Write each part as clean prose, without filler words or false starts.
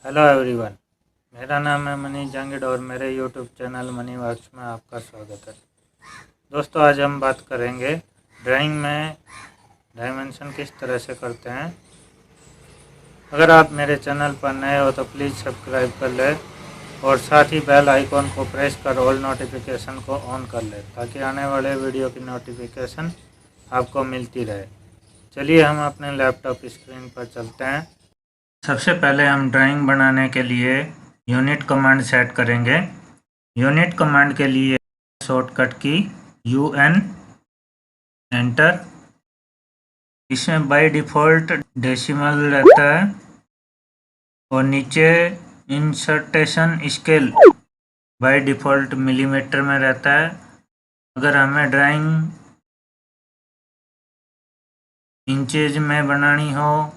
Hello everyone. मेरा नाम है मनीष जांगिड और मेरे यूट्यूब चैनल मनी वर्क्स में आपका स्वागत है। दोस्तों, आज हम बात करेंगे ड्राइंग में डायमेंशन किस तरह से करते हैं। अगर आप मेरे चैनल पर नए हो तो प्लीज़ सब्सक्राइब कर लें और साथ ही बेल आइकॉन को प्रेस कर ऑल नोटिफिकेशन को ऑन कर लें ताकि आने वाले वीडियो की नोटिफिकेशन आपको मिलती रहे। चलिए हम अपने लैपटॉप स्क्रीन पर चलते हैं। सबसे पहले हम ड्राइंग बनाने के लिए यूनिट कमांड सेट करेंगे। यूनिट कमांड के लिए शॉर्टकट की UN, एंटर। इसमें बाय डिफ़ॉल्ट डेसिमल रहता है और नीचे इंसर्टेशन स्केल बाय डिफ़ॉल्ट मिलीमीटर में रहता है। अगर हमें ड्राइंग इंचेज में बनानी हो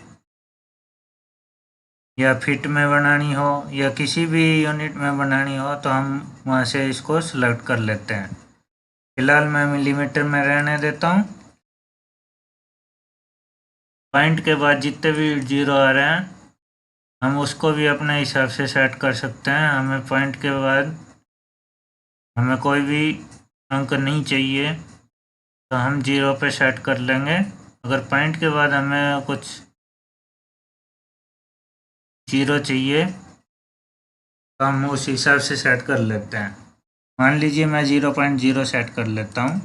या फिट में बनानी हो या किसी भी यूनिट में बनानी हो तो हम वहाँ से इसको सेलेक्ट कर लेते हैं। फिलहाल मैं मिलीमीटर में रहने देता हूँ। पॉइंट के बाद जितने भी जीरो आ रहे हैं हम उसको भी अपने हिसाब से सेट कर सकते हैं। हमें पॉइंट के बाद हमें कोई भी अंक नहीं चाहिए तो हम जीरो पे सेट कर लेंगे। अगर पॉइंट के बाद हमें कुछ जीरो चाहिए तो हम उस हिसाब से सेट कर लेते हैं। मान लीजिए मैं 0.0 सेट कर लेता हूँ।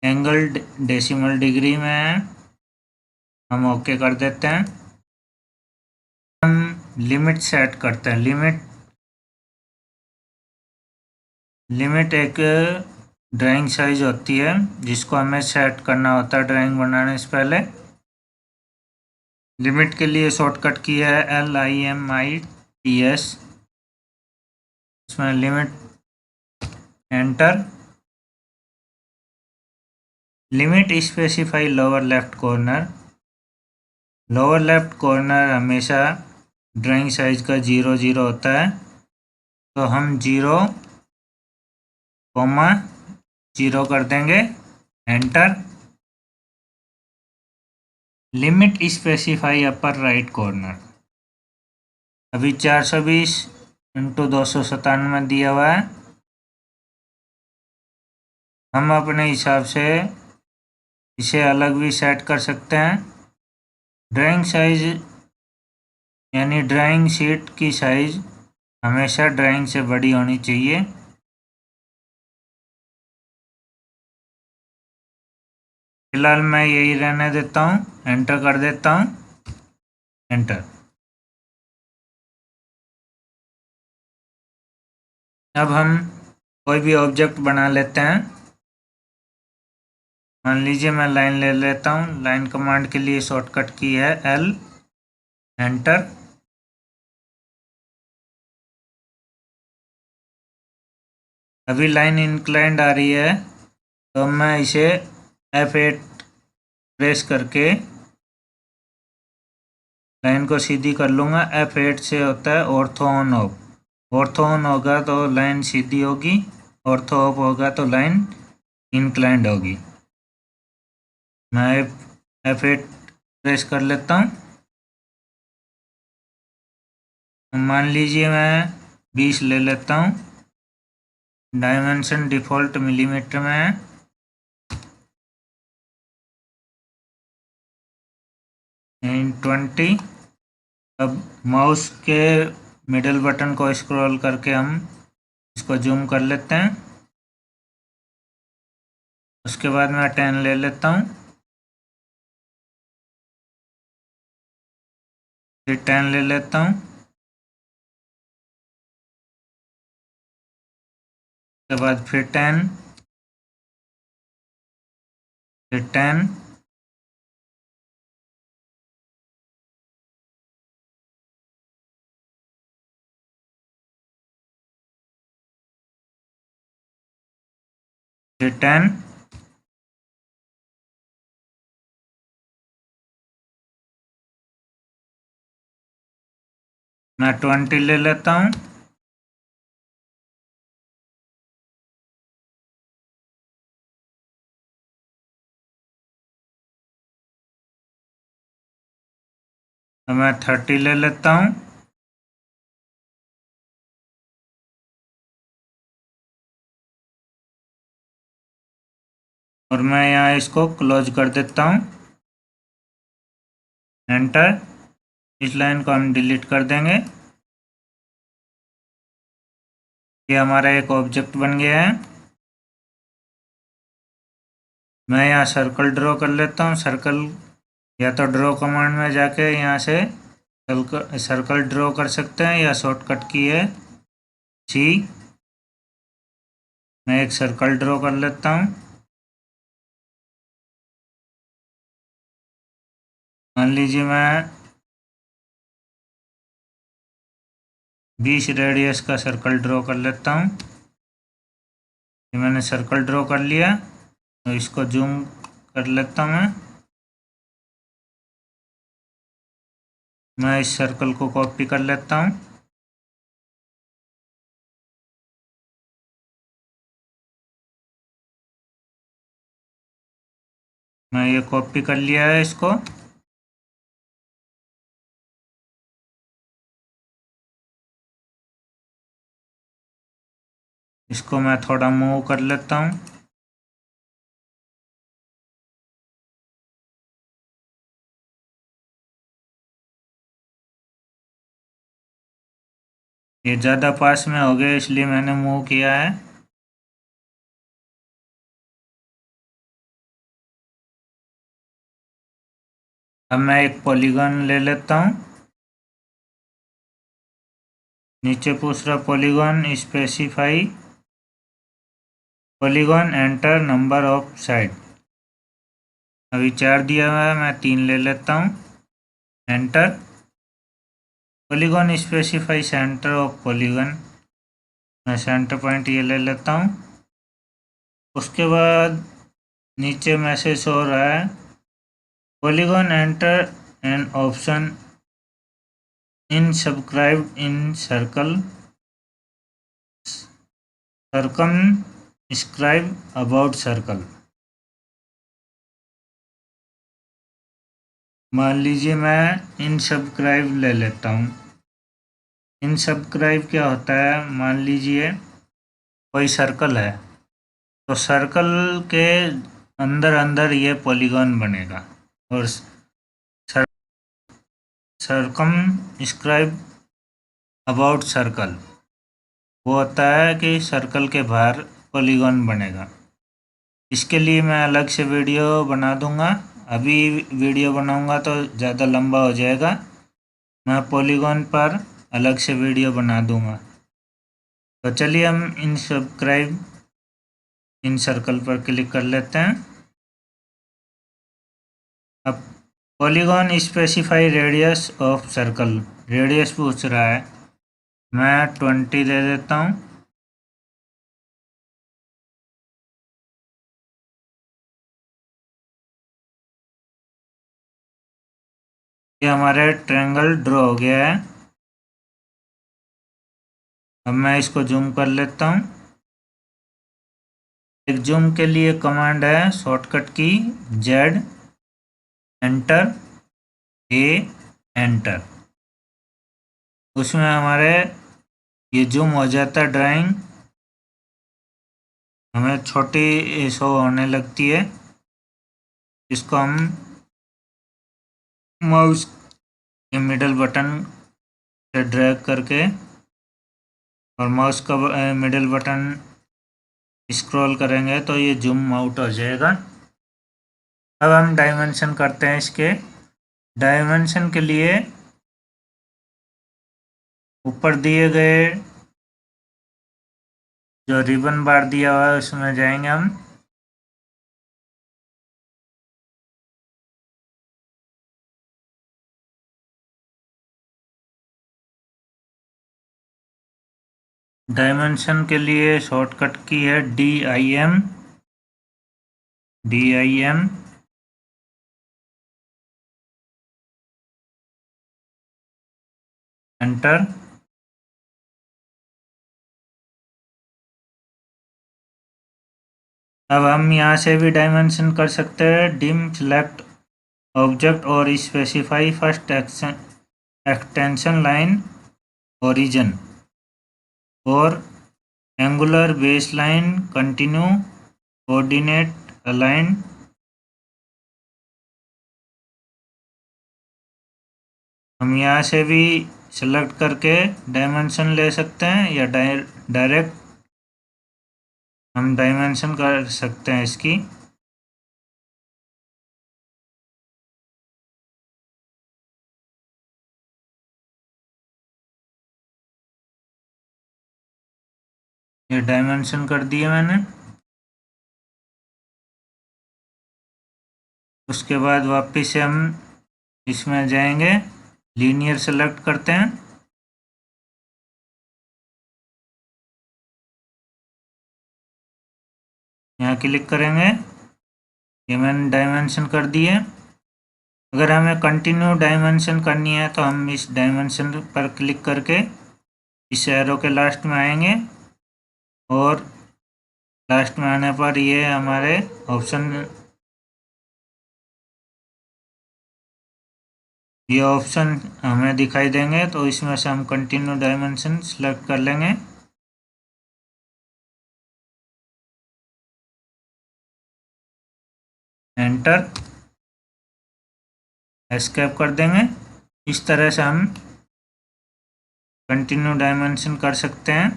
एंगल डेसिमल डिग्री में है, हम ओके कर देते हैं। हम लिमिट सेट करते हैं। लिमिट एक ड्राइंग साइज होती है जिसको हमें सेट करना होता है ड्राइंग बनाने से पहले। लिमिट के लिए शॉर्टकट की है LIMITS। इसमें limit, enter. Limit specify lower left corner. Lower left corner हमेशा ड्राइंग साइज का 0 होता है तो हम 0,0 कर देंगे, enter. Limit specify upper right corner. अभी 420 इंटू 297 दिया हुआ है। हम अपने हिसाब से इसे अलग भी सेट कर सकते हैं। ड्राइंग साइज यानी ड्राइंग शीट की साइज हमेशा ड्राइंग से बड़ी होनी चाहिए। फिलहाल मैं यही रहने देता हूँ, एंटर कर देता हूँ, एंटर। अब हम कोई भी ऑब्जेक्ट बना लेते हैं। मान लीजिए मैं लाइन ले लेता हूँ। लाइन कमांड के लिए शॉर्टकट की है L, एंटर। अभी लाइन इंक्लाइंड आ रही है तो मैं इसे F8 प्रेस करके लाइन को सीधी कर लूँगा। F8 से होता है ortho on off. Ortho on होगा तो लाइन सीधी होगी, ऑर्थो ऑफ होगा तो लाइन इंक्लाइंड होगी। मैं F8 प्रेस कर लेता हूँ। मान लीजिए मैं 20 ले लेता हूँ। डायमेंशन डिफ़ॉल्ट मिलीमीटर में है। इन 20। अब माउस के मिडल बटन को स्क्रॉल करके हम इसको जूम कर लेते हैं। उसके बाद मैं 10 ले लेता हूँ, फिर 10 ले लेता हूँ, उसके बाद फिर 10, फिर 10, फिर 10, मैं 20 ले लेता हूँ, तो मैं 30 ले लेता हूँ, और मैं यहाँ इसको क्लोज कर देता हूँ, एंटर। इस लाइन को हम डिलीट कर देंगे। ये हमारा एक ऑब्जेक्ट बन गया है। मैं यहाँ सर्कल ड्रॉ कर लेता हूँ। सर्कल या तो ड्रॉ कमांड में जाके यहाँ से सर्कल ड्रॉ कर सकते हैं, या शॉर्टकट की है सी। मैं एक सर्कल ड्रॉ कर लेता हूँ। मान लीजिए मैं 20 रेडियस का सर्कल ड्रॉ कर लेता हूँ। ये मैंने सर्कल ड्रॉ कर लिया, तो इसको जूम कर लेता हूँ। मैं इस सर्कल को कॉपी कर लेता हूँ। मैं ये कॉपी कर लिया है इसको। इसको मैं थोड़ा मूव कर लेता हूँ। ये ज़्यादा पास में हो गया, इसलिए मैंने मूव किया है। अब मैं एक पॉलीगन ले लेता हूँ। नीचे पूछ रहा polygon specify polygon enter number of side. अभी 4 दिया हुआ है, मैं 3 ले लेता हूँ, enter. Polygon specify centre of polygon. मैं सेंटर पॉइंट ये ले लेता हूँ। उसके बाद नीचे मैसेज हो रहा है polygon enter an option in subscribe in circle circum scribe about circle. मान लीजिए मैं इन सब्सक्राइब ले लेता हूँ। इन सब्सक्राइब क्या होता है, मान लीजिए कोई सर्कल है, तो सर्कल के अंदर अंदर ये पॉलीगन बनेगा। और सर्कम स्क्राइब अबाउट सर्कल वो होता है कि सर्कल के बाहर पॉलीगन बनेगा। इसके लिए मैं अलग से वीडियो बना दूंगा। अभी वीडियो बनाऊंगा तो ज़्यादा लंबा हो जाएगा। मैं पॉलीगन पर अलग से वीडियो बना दूंगा। तो चलिए हम इन सब्सक्राइब इन सर्कल पर क्लिक कर लेते हैं। अब polygon specify radius of circle, radius पूछ रहा है, मैं 20 दे देता हूँ। ये हमारे ट्रायंगल ड्रॉ हो गया है। अब मैं इसको जूम कर लेता हूँ। एक जूम के लिए कमांड है शॉर्टकट की जेड, एंटर, ए, एंटर। उसमें हमारे ये जूम हो जाता है ड्राइंग, हमें छोटी शो होने लगती है। इसको हम माउस के मिडल बटन से ड्रैग करके और माउस का मिडल बटन स्क्रॉल करेंगे तो ये जूम आउट हो जाएगा। अब हम डायमेंशन करते हैं इसके। डायमेंशन के लिए ऊपर दिए गए जो रिबन बार दिया हुआ है उसमें जाएंगे हम। डायमेंशन के लिए शॉर्टकट की है DIM, DIM। एंटर। अब हम यहाँ से भी डायमेंशन कर सकते हैं। डिम सेलेक्ट ऑब्जेक्ट और specify first extension line origin और angular base line continue coordinate align. हम यहाँ से भी सेलेक्ट करके डायमेंशन ले सकते हैं या डायरेक्ट हम डायमेंशन कर सकते हैं इसकी। ये डायमेंशन कर दिए मैंने। उसके बाद वापस से हम इसमें जाएंगे, लीनियर सेलेक्ट करते हैं। यहाँ क्लिक करेंगे, ये मैंने डायमेंशन कर दिए। अगर हमें कंटिन्यू डायमेंशन करनी है तो हम इस डायमेंशन पर क्लिक करके इस एरो के लास्ट में आएंगे और लास्ट में आने पर ये हमारे ऑप्शन हमें दिखाई देंगे, तो इसमें से हम कंटिन्यू डायमेंशन सेलेक्ट कर लेंगे। एंटर, एस्केप कर देंगे। इस तरह से हम कंटिन्यू डायमेंशन कर सकते हैं।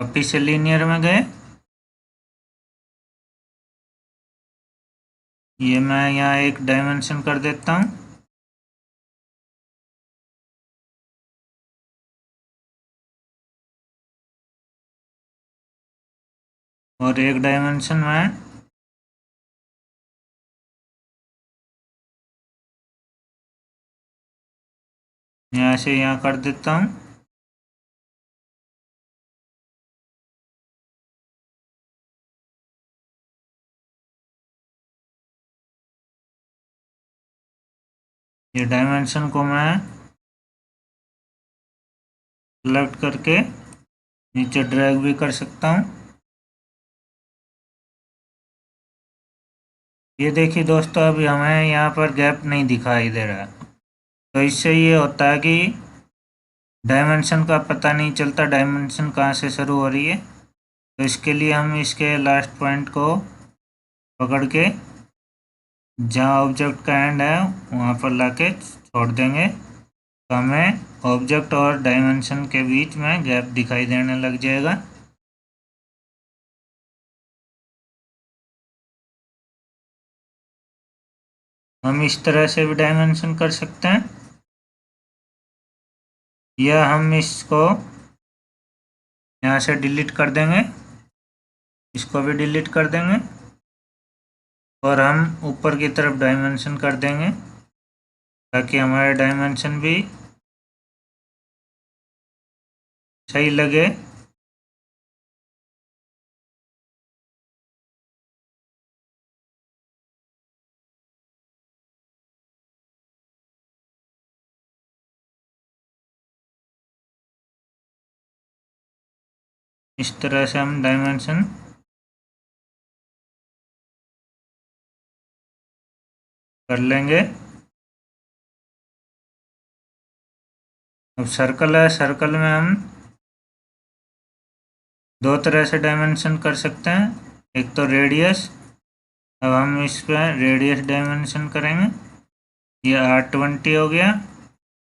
वापिस से लीनियर में गए, ये मैं यहाँ एक डायमेंशन कर देता हूँ। और एक डायमेंशन में यहाँ से यहाँ कर देता हूँ। ये डायमेंशन को मैं सेलेक्ट करके नीचे ड्रैग भी कर सकता हूँ। ये देखिए दोस्तों, अभी हमें यहाँ पर गैप नहीं दिखाई दे रहा है। तो इससे ये होता है कि डायमेंशन का पता नहीं चलता डायमेंशन कहाँ से शुरू हो रही है। तो इसके लिए हम इसके लास्ट पॉइंट को पकड़ के जहाँ ऑब्जेक्ट का एंड है वहाँ पर लाके छोड़ देंगे, तो हमें ऑब्जेक्ट और डायमेंशन के बीच में गैप दिखाई देने लग जाएगा। हम इस तरह से भी डायमेंशन कर सकते हैं, या हम इसको यहाँ से डिलीट कर देंगे, इसको भी डिलीट कर देंगे और हम ऊपर की तरफ डायमेंशन कर देंगे ताकि हमारे डायमेंशन भी सही लगे। इस तरह से हम डायमेंशन कर लेंगे। अब सर्कल है, सर्कल में हम दो तरह से डायमेंशन कर सकते हैं। एक तो रेडियस, अब हम इस पर रेडियस डायमेंशन करेंगे। ये R20 हो गया।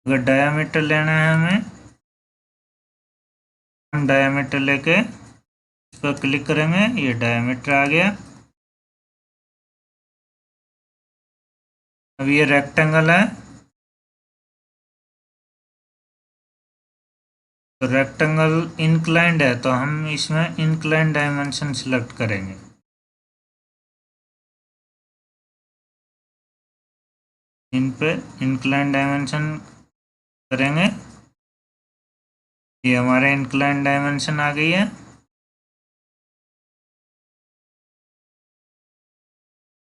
अगर डायामीटर लेना है हमें, हम डायामीटर लेके इस पर क्लिक करेंगे, ये डायामीटर आ गया। अब ये रेक्टेंगल है, तो रेक्टेंगल इंक्लाइंड है तो हम इसमें इंक्लाइंड डायमेंशन सेलेक्ट करेंगे। इन पे इंक्लाइंड डायमेंशन करेंगे, ये हमारे इंक्लाइंड डायमेंशन आ गई है।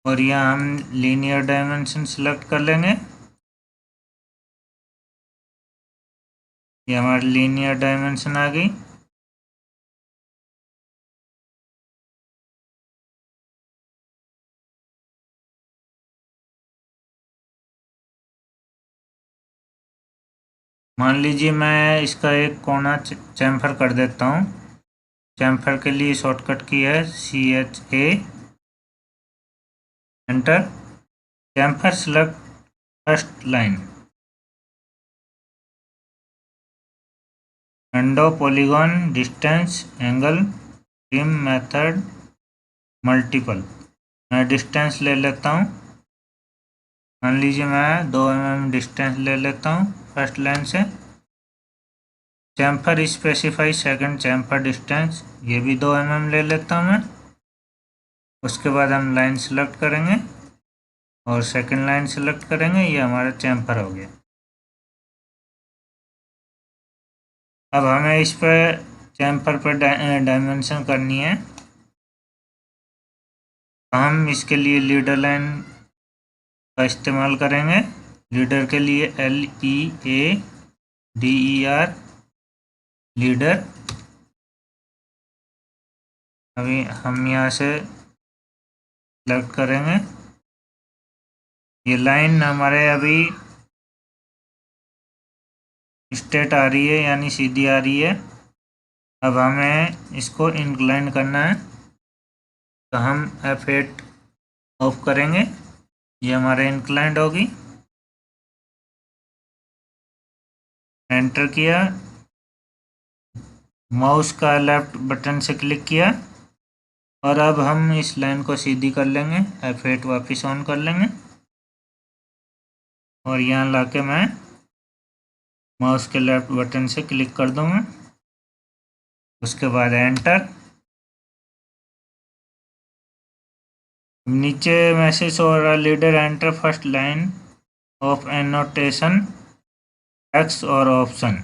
और यहाँ हम लीनियर डायमेंशन सेलेक्ट कर लेंगे, ये हमारी लीनियर डायमेंशन आ गई। मान लीजिए मैं इसका एक कोना चैम्फर कर देता हूँ, चैम्फर के लिए शॉर्टकट की है CHA, enter. Chamfer select first line, window polygon distance angle trim method multiple. मैं डिस्टेंस ले लेता हूँ, मान लीजिए मैं 2 mm डिस्टेंस ले लेता हूँ फर्स्ट लाइन से। Chamfer specify second chamfer distance, ये भी 2 mm ले लेता हूँ मैं। उसके बाद हम लाइन सेलेक्ट करेंगे और सेकंड लाइन सेलेक्ट करेंगे, ये हमारा चैम्फर हो गया। अब हमें इस पर चैम्फर पर डायमेंशन करनी है, हम इसके लिए लीडर लाइन का इस्तेमाल करेंगे। लीडर के लिए LEADER, लीडर। अभी हम यहाँ से सेलेक्ट करेंगे, ये लाइन हमारे अभी स्ट्रेट आ रही है यानी सीधी आ रही है। अब हमें इसको इंक्लाइन करना है, तो हम F8 ऑफ करेंगे, ये हमारे इंक्लाइंड होगी। एंटर किया, माउस का लेफ्ट बटन से क्लिक किया और अब हम इस लाइन को सीधी कर लेंगे। F8 वापस ऑन कर लेंगे और यहाँ लाके मैं माउस के लेफ्ट बटन से क्लिक कर दूंगा। उसके बाद एंटर। नीचे मैसेज हो रहा, leader enter first line of annotation text और ऑप्शन।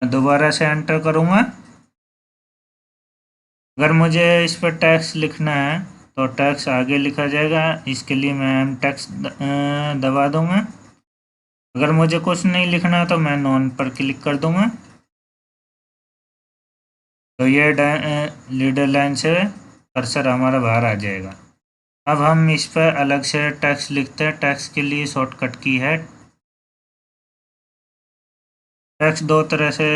दोबारा से एंटर करूँगा। अगर मुझे इस पर टैक्स लिखना है तो टैक्स आगे लिखा जाएगा, इसके लिए मैं टैक्स दबा दूंगा। अगर मुझे कुछ नहीं लिखना तो मैं नॉन पर क्लिक कर दूंगा, तो ये लीडर लाइन से कर्सर हमारा बाहर आ जाएगा। अब हम इस पर अलग से टैक्स लिखते हैं। टैक्स के लिए शॉर्टकट की है, टैक्स दो तरह से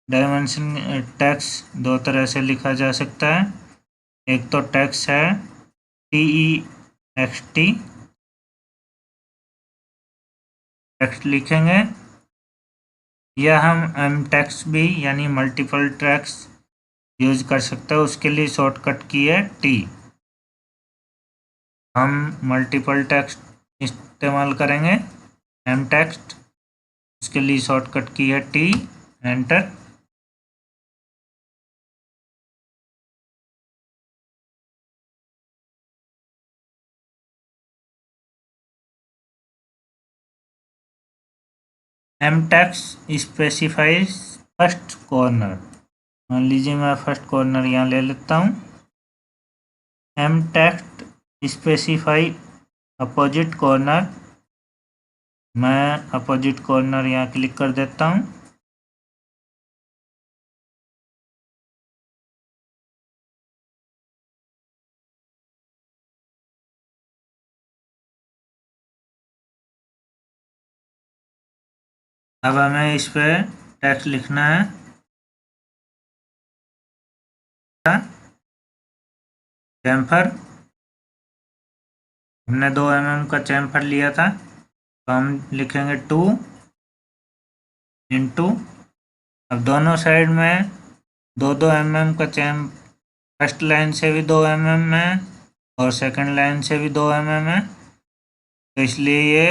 डायमेंशन, टैक्स दो तरह से लिखा जा सकता है। एक तो टैक्स है TEXT, टेक्स्ट लिखेंगे, या हम MTEX भी यानी मल्टीपल टैक्स यूज कर सकते हैं। उसके लिए शॉर्टकट की है T, हम मल्टीपल टेक्स्ट इस्तेमाल करेंगे MTEX। उसके लिए शॉर्टकट की है T, enter. MTEX specifies first corner, मान लीजिए मैं फर्स्ट कॉर्नर यहाँ ले लेता हूँ। MTEX स्पेसिफाई अपोजिट कॉर्नर, मैं अपोजिट कॉर्नर यहाँ क्लिक कर देता हूँ। अब हमें इस पे टेक्स्ट लिखना है, चैम्फर। हमने 2 mm का चैम्फर लिया था, तो हम लिखेंगे 2 इंटू, अब दोनों साइड में 2-2 mm का फर्स्ट लाइन से भी 2 mm है और सेकंड लाइन से भी 2 mm है, तो इसलिए ये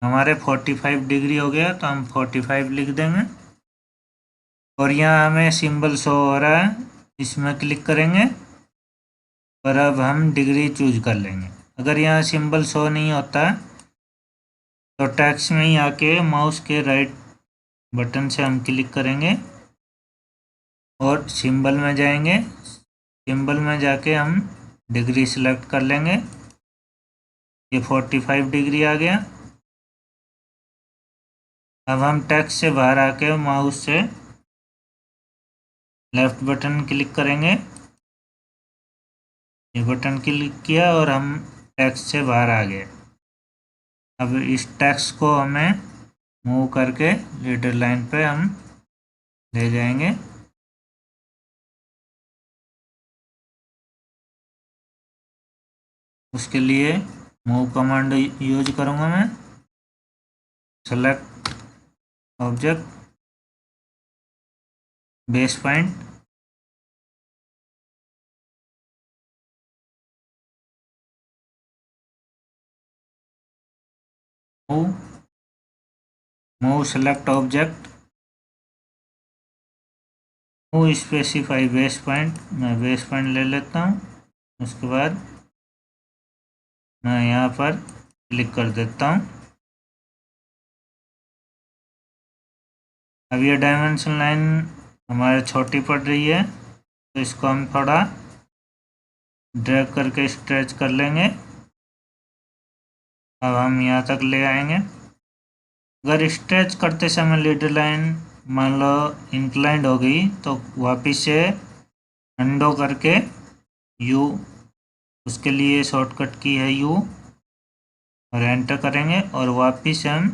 हमारे 45 डिग्री हो गया, तो हम 45 लिख देंगे। और यहाँ हमें सिंबल शो हो रहा है, इसमें क्लिक करेंगे और अब हम डिग्री चूज कर लेंगे। अगर यहाँ सिंबल शो नहीं होता तो टेक्स्ट में ही आके माउस के राइट बटन से हम क्लिक करेंगे और सिंबल में जाएंगे। सिंबल में जाके हम डिग्री सिलेक्ट कर लेंगे, ये 45 डिग्री आ गया। अब हम टेक्स्ट से बाहर आके माउस से लेफ्ट बटन क्लिक करेंगे, ये बटन क्लिक किया और हम टेक्स्ट से बाहर आ गए। अब इस टेक्स्ट को हमें मूव करके लीडर लाइन पे हम ले जाएंगे। उसके लिए मूव कमांड यूज करूँगा मैं। Select object, base point, move, move select object, move specify base point. मैं बेस पॉइंट ले लेता हूँ। उसके बाद मैं यहाँ पर क्लिक कर देता हूँ। अब ये डायमेंशन लाइन हमारे छोटी पड़ रही है, तो इसको हम थोड़ा ड्रैग करके स्ट्रेच कर लेंगे। अब हम यहाँ तक ले आएंगे। अगर स्ट्रेच करते समय लीडर लाइन मान लो इंक्लाइंड हो गई, तो वापिस से अंडो करके यू, उसके लिए शॉर्टकट की है यू, और एंटर करेंगे और वापिस हम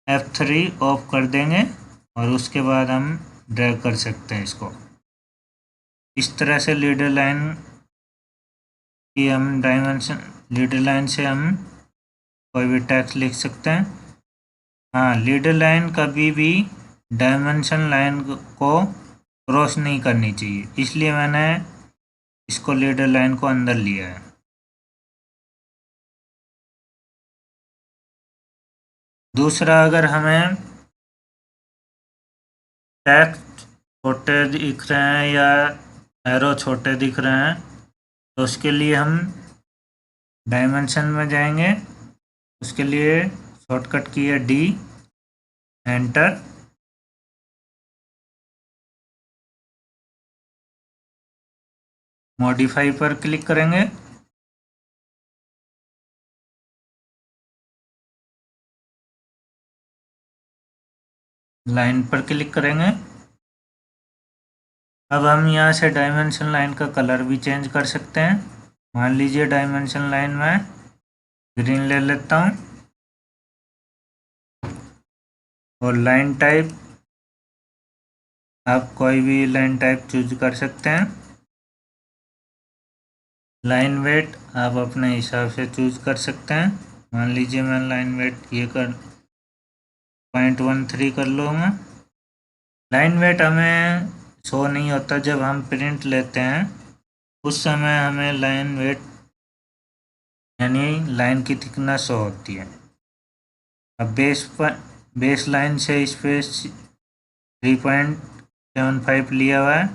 F3 ऑफ कर देंगे और उसके बाद हम ड्रैग कर सकते हैं इसको। इस तरह से लीडर लाइन की हम डायमेंशन, लीडर लाइन से हम कोई भी टेक्स्ट लिख सकते हैं। हाँ, लीडर लाइन कभी भी डायमेंशन लाइन को क्रॉस नहीं करनी चाहिए, इसलिए मैंने इसको लीडर लाइन को अंदर लिया है। दूसरा, अगर हमें टेक्स्ट छोटे दिख रहे हैं या एरो छोटे दिख रहे हैं, तो उसके लिए हम डायमेंशन में जाएंगे। उसके लिए शॉर्टकट की है डी, एंटर। मॉडिफाई पर क्लिक करेंगे। लाइन पर क्लिक करेंगे। अब हम यहाँ से डायमेंशन लाइन का कलर भी चेंज कर सकते हैं। मान लीजिए डायमेंशन लाइन में ग्रीन ले लेता हूँ, और लाइन टाइप आप कोई भी लाइन टाइप चूज कर सकते हैं। लाइन वेट आप अपने हिसाब से चूज कर सकते हैं। मान लीजिए मैं लाइन वेट ये कर 0.13 कर लूँगा। लाइन वेट हमें शो नहीं होता जब हम प्रिंट लेते हैं, उस समय हमें लाइन वेट यानी लाइन की थिकनेस शो होती है। अब बेस लाइन से स्पेस 3.75 लिया हुआ है,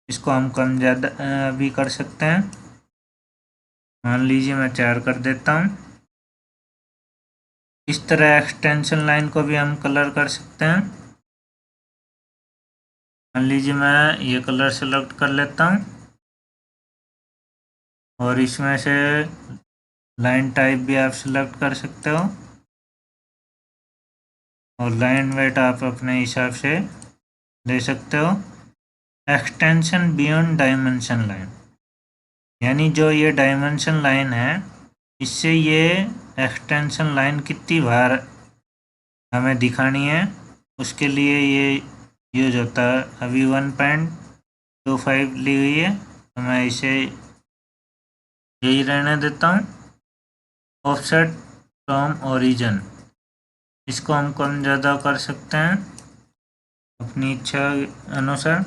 इसको हम कम ज़्यादा भी कर सकते हैं। मान लीजिए मैं 4 कर देता हूँ। इस तरह एक्सटेंशन लाइन को भी हम कलर कर सकते हैं। मान लीजिए मैं ये कलर सेलेक्ट कर लेता हूँ और इसमें से लाइन टाइप भी आप सेलेक्ट कर सकते हो, और लाइन वेट आप अपने हिसाब से ले सकते हो। एक्सटेंशन बियॉन्ड डायमेंशन लाइन, यानी जो ये डायमेंशन लाइन है, इससे ये एक्सटेंशन लाइन कितनी बार हमें दिखानी है, उसके लिए ये यूज होता है। अभी 1.25 ली हुई है, तो मैं इसे यही रहने देता हूँ। ऑफसेट फ्रॉम ओरिजिन, इसको हम कम ज़्यादा कर सकते हैं अपनी इच्छा अनुसार।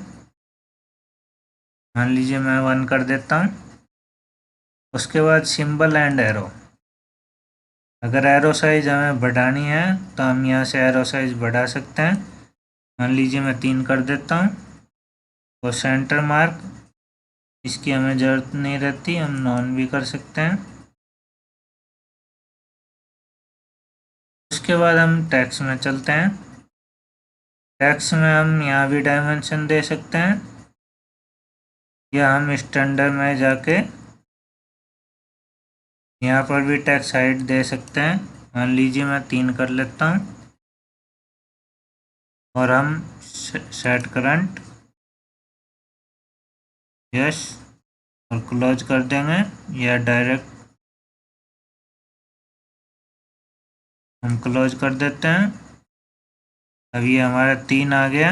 मान लीजिए मैं 1 कर देता हूँ। उसके बाद सिंबल एंड एरो, अगर एरो साइज हमें बढ़ानी है तो हम यहाँ से एरो साइज बढ़ा सकते हैं। मान लीजिए मैं 3 कर देता हूँ। और सेंटर मार्क, इसकी हमें ज़रूरत नहीं रहती, हम नॉन भी कर सकते हैं। उसके बाद हम टेक्स्ट में चलते हैं। टेक्स्ट में हम यहाँ भी डायमेंशन दे सकते हैं, या हम स्टैंडर्ड में जाके यहाँ पर भी टेक्स्ट हाइट दे सकते हैं। मान लीजिए मैं 3 कर लेता हूँ, और हम सेट करंट, यस, और क्लोज कर देंगे, या डायरेक्ट हम क्लोज कर देते हैं। अब ये हमारा 3 आ गया।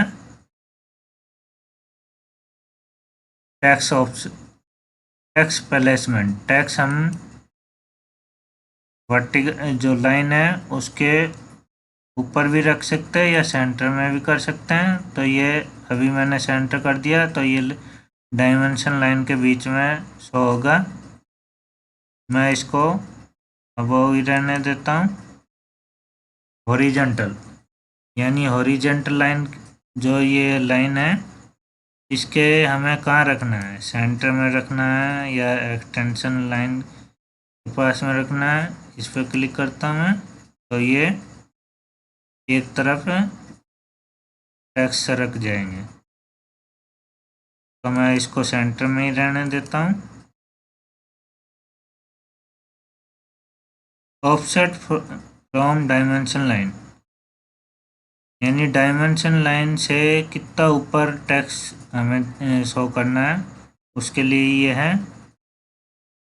Tax option, tax placement, tax हम वर्टिकल जो लाइन है उसके ऊपर भी रख सकते हैं या सेंटर में भी कर सकते हैं। तो ये अभी मैंने सेंटर कर दिया तो ये डायमेंशन लाइन के बीच में शो होगा। मैं इसको अब वो ही रहने देता हूँ। हॉरिजॉन्टल, यानी हॉरिजॉन्टल लाइन, जो ये लाइन है इसके हमें कहाँ रखना है, सेंटर में रखना है या एक्सटेंशन लाइन के पास में रखना है। इस पर क्लिक करता हूँ मैं तो ये एक तरफ टैक्स सरक जाएंगे। तो मैं इसको सेंटर में ही रहने देता हूँ। ऑफसेट फ्रॉम डायमेंशन लाइन, यानी डायमेंशन लाइन से कितना ऊपर टैक्स हमें शो करना है, उसके लिए ये है।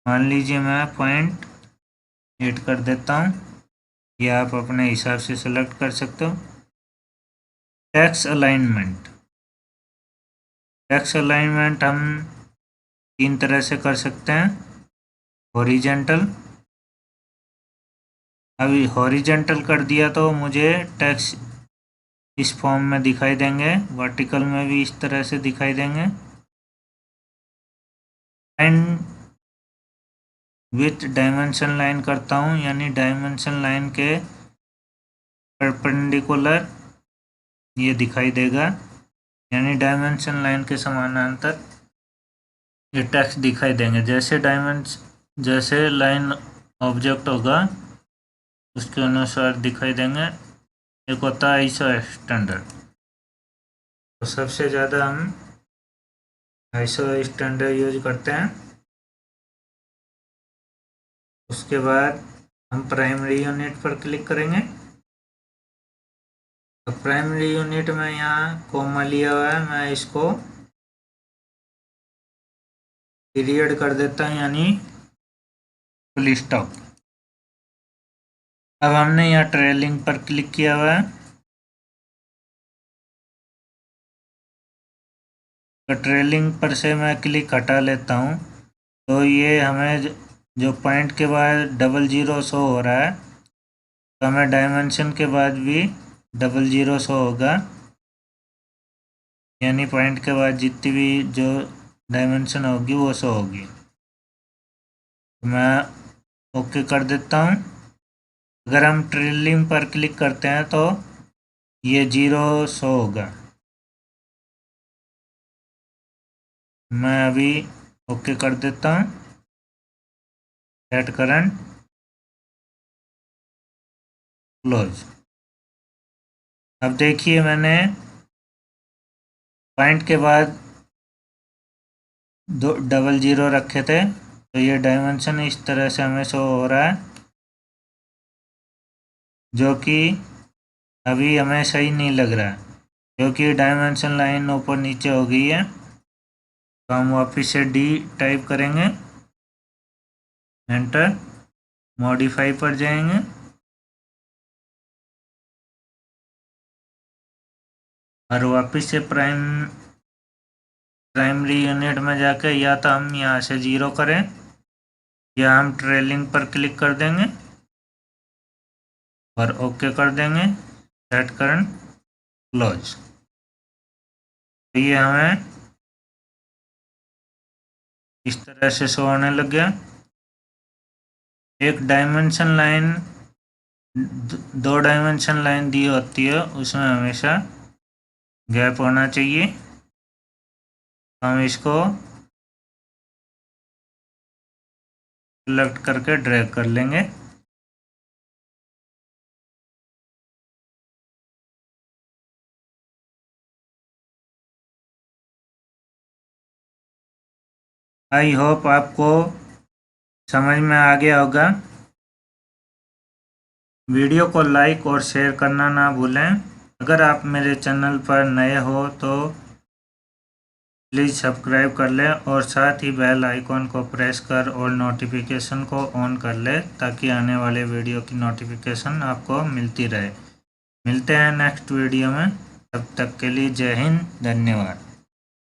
मान लीजिए मैं पॉइंट ऐड कर देता हूँ, ये आप अपने हिसाब से सेलेक्ट कर सकते हो। टैक्स अलाइनमेंट, टैक्स अलाइनमेंट हम 3 तरह से कर सकते हैं। हॉरिजेंटल, अभी हॉरिजेंटल कर दिया तो मुझे टैक्स इस फॉर्म में दिखाई देंगे, वर्टिकल में भी इस तरह से दिखाई देंगे। एंड विथ डायमेंशन लाइन करता हूँ, यानी डायमेंशन लाइन के परपेंडिकुलर ये दिखाई देगा, यानी डायमेंशन लाइन के समानांतर ये टेक्स्ट दिखाई देंगे। जैसे लाइन ऑब्जेक्ट होगा उसके अनुसार दिखाई देंगे। एक होता है आईएसओ स्टैंडर्ड, तो सबसे ज़्यादा हम आईएसओ स्टैंडर्ड यूज करते हैं। उसके बाद हम प्राइमरी यूनिट पर क्लिक करेंगे। तो प्राइमरी यूनिट में यहाँ कॉमा लिया हुआ है, मैं इसको पीरियड कर देता हूँ, यानी फुल स्टॉप। अब हमने यहाँ ट्रेलिंग पर क्लिक किया हुआ है, तो ट्रेलिंग पर से मैं क्लिक हटा लेता हूँ। तो ये हमें जो पॉइंट के बाद 00 शो हो रहा है, तो हमें डायमेंशन के बाद भी 00 शो होगा, यानी पॉइंट के बाद जितनी भी जो डायमेंशन होगी वो शो होगी। तो मैं ओके कर देता हूँ। अगर हम ट्रेलिंग पर क्लिक करते हैं तो ये 0 शो होगा। मैं अभी ओके कर देता हूँ। Set current, close. अब देखिए मैंने पॉइंट के बाद 00 रखे थे, तो ये डायमेंशन इस तरह से हमें शो हो रहा है, जो कि अभी हमें सही नहीं लग रहा है, क्योंकि डायमेंशन लाइन ऊपर नीचे हो गई है। तो हम वापस से डी टाइप करेंगे, एंटर, मॉडिफाई पर जाएंगे, और वापस से प्राइमरी यूनिट में जाकर या तो हम यहाँ से 0 करें या हम ट्रेलिंग पर क्लिक कर देंगे और ओके कर देंगे। Set current, close. तो ये हमें इस तरह से शो होने लग गया। एक डायमेंशन लाइन, 2 डायमेंशन लाइन दी होती है, उसमें हमेशा गैप होना चाहिए। हम इसको सेलेक्ट करके ड्रैग कर लेंगे। आई होप आपको समझ में आ गया होगा। वीडियो को लाइक और शेयर करना ना भूलें। अगर आप मेरे चैनल पर नए हो तो प्लीज़ सब्सक्राइब कर लें और साथ ही बेल आइकॉन को प्रेस कर और नोटिफिकेशन को ऑन कर लें ताकि आने वाले वीडियो की नोटिफिकेशन आपको मिलती रहे। मिलते हैं नेक्स्ट वीडियो में, तब तक के लिए जय हिंद, धन्यवाद।